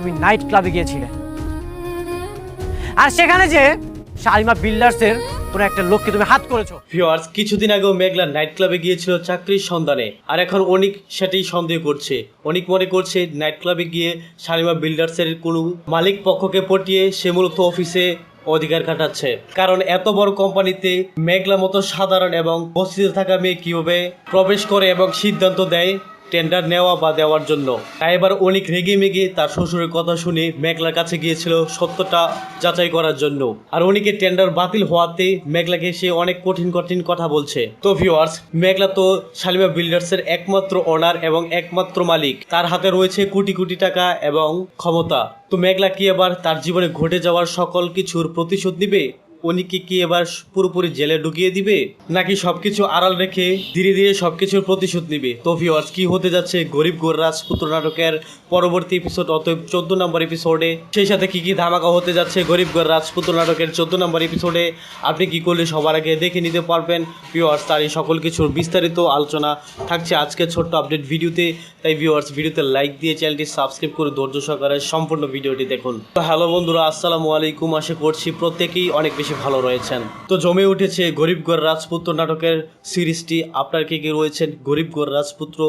তুমি নাইট ক্লাবে গিয়েছিলে, আর সেখানে যে শালিমা বিল্ডার্সের কোনো একটা লোককে তুমি হাত করেছো। ভিউয়ার্স, কিছুদিন আগেও মেঘলা নাইট ক্লাবে গিয়েছিল চাকরির সন্ধানে, আর এখন অনিক সেটাই সন্দেহ করছে। অনিক মনে করছে নাইট ক্লাবে গিয়ে শালিমা বিল্ডার্সের কোনো মালিক পক্ষকে পটিয়ে সে মূলত অফিসে অধিকার কাটাচ্ছে। কারণ এত বড় কোম্পানিতে মেঘলা মতো সাধারণ এবং বস্তিতে থাকা মেয়ে কিভাবে প্রবেশ করে এবং সিদ্ধান্ত দেয় টেন্ডার নেওয়া বা দেওয়ার জন্য। তাই এবার অনেক রেগে মেগে তার শ্বশুরের কথা শুনে মেঘলার কাছে গিয়েছিল সত্যটা যাচাই করার জন্য। আর অনেকে টেন্ডার বাতিল হওয়াতে মেঘলাকে সে অনেক কঠিন কঠিন কথা বলছে। তো ভিউয়ার্স, মেঘলা তো শালিমা বিল্ডার্সের একমাত্র ওনার এবং একমাত্র মালিক। তার হাতে রয়েছে কোটি কোটি টাকা এবং ক্ষমতা। তো মেঘলা কি এবার তার জীবনে ঘটে যাওয়ার সকল কিছুর প্রতিশোধ নিবে? অনিককে কি এবার পুরোপুরি জেলে ঢুকিয়ে দিবে, নাকি সবকিছু আড়াল রেখে ধীরে ধীরে সবকিছুর প্রতিশোধ নিবে? তো ভিউয়ার্স, কি হতে যাচ্ছে গরিব ঘর রাজপুত্র নাটকের পরবর্তী এপিসোড, অতএব 14 নম্বর এপিসোডে, সেই সাথে কি কি ধামাকা হতে যাচ্ছে গরিব ঘর রাজপুত্র নাটকের 14 নম্বর এপিসোডে, আপনি কি করলে সবার আগে দেখে নিতে পারবেন ভিউয়ার্স, তার এই সকল কিছুর বিস্তারিত আলোচনা থাকছে আজকের ছোট্ট আপডেট ভিডিওতে। তাই ভিউয়ার্স, ভিডিওতে লাইক দিয়ে চ্যানেলটি সাবস্ক্রাইব করে ধৈর্য সহকারে সম্পূর্ণ ভিডিওটি দেখুন। তো হ্যালো বন্ধুরা, আসসালামু আলাইকুম। আশা করছি প্রত্যেকেই অনেক বেশি ভালো রয়েছেন। তো জমে উঠেছে গরিবগড় রাজপুত্র নাটকের সিরিজটি। আপনার কে কে রয়েছেন গরিবগড় রাজপুত্র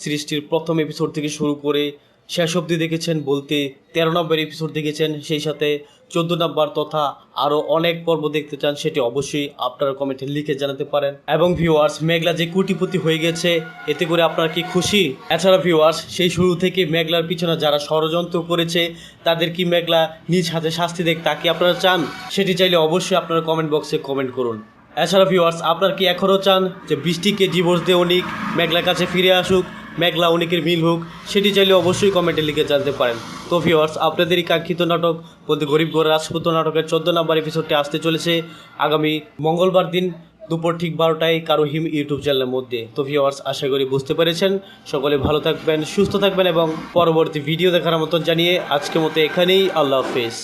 সিরিজটির প্রথম এপিসোড থেকে শুরু করে শেষ অবধি দেখেছেন, বলতে 13 নম্বর এপিসোড দেখেছেন, সেই সাথে 14 নম্বর তথা আরও অনেক পর্ব দেখতে চান, সেটি অবশ্যই আপনারা কমেন্টে লিখে জানাতে পারেন। এবং ভিউয়ার্স, মেঘলা যে কোটিপতি হয়ে গেছে, এতে করে আপনারা কি খুশি? এছাড়া ভিউয়ার্স, সেই শুরু থেকে মেঘলার পিছনে যারা ষড়যন্ত্র করেছে তাদের কি মেঘলা নিজ হাতে শাস্তি দেখ, তাকে আপনারা চান? সেটি চাইলে অবশ্যই আপনারা কমেন্ট বক্সে কমেন্ট করুন। এছাড়া ভিউয়ার্স, আপনারা কি এখনও চান যে বৃষ্টিকে ডিভোর্স দিয়ে অনিক মেঘলার কাছে ফিরে আসুক, মেঘলা অনিকের মিল হোক? সেটি চাইলে অবশ্যই কমেন্টে লিখে জানতে পারেন। তো ভিউয়ার্স, আপনাদের এই কাঙ্ক্ষিত নাটক বলতে গরিবগড় রাজপুত্র নাটকের 14 নম্বর এপিসোডটি আসতে চলেছে আগামী মঙ্গলবার দিন দুপুর ঠিক 12টায় কারো হিম ইউটিউব চ্যানেলের মধ্যে। তো ভিউয়ার্স, আশা করি বুঝতে পেরেছেন। সকলে ভালো থাকবেন, সুস্থ থাকবেন এবং পরবর্তী ভিডিও দেখার মতন জানিয়ে আজকের মতো এখানেই আল্লাহ হাফেজ।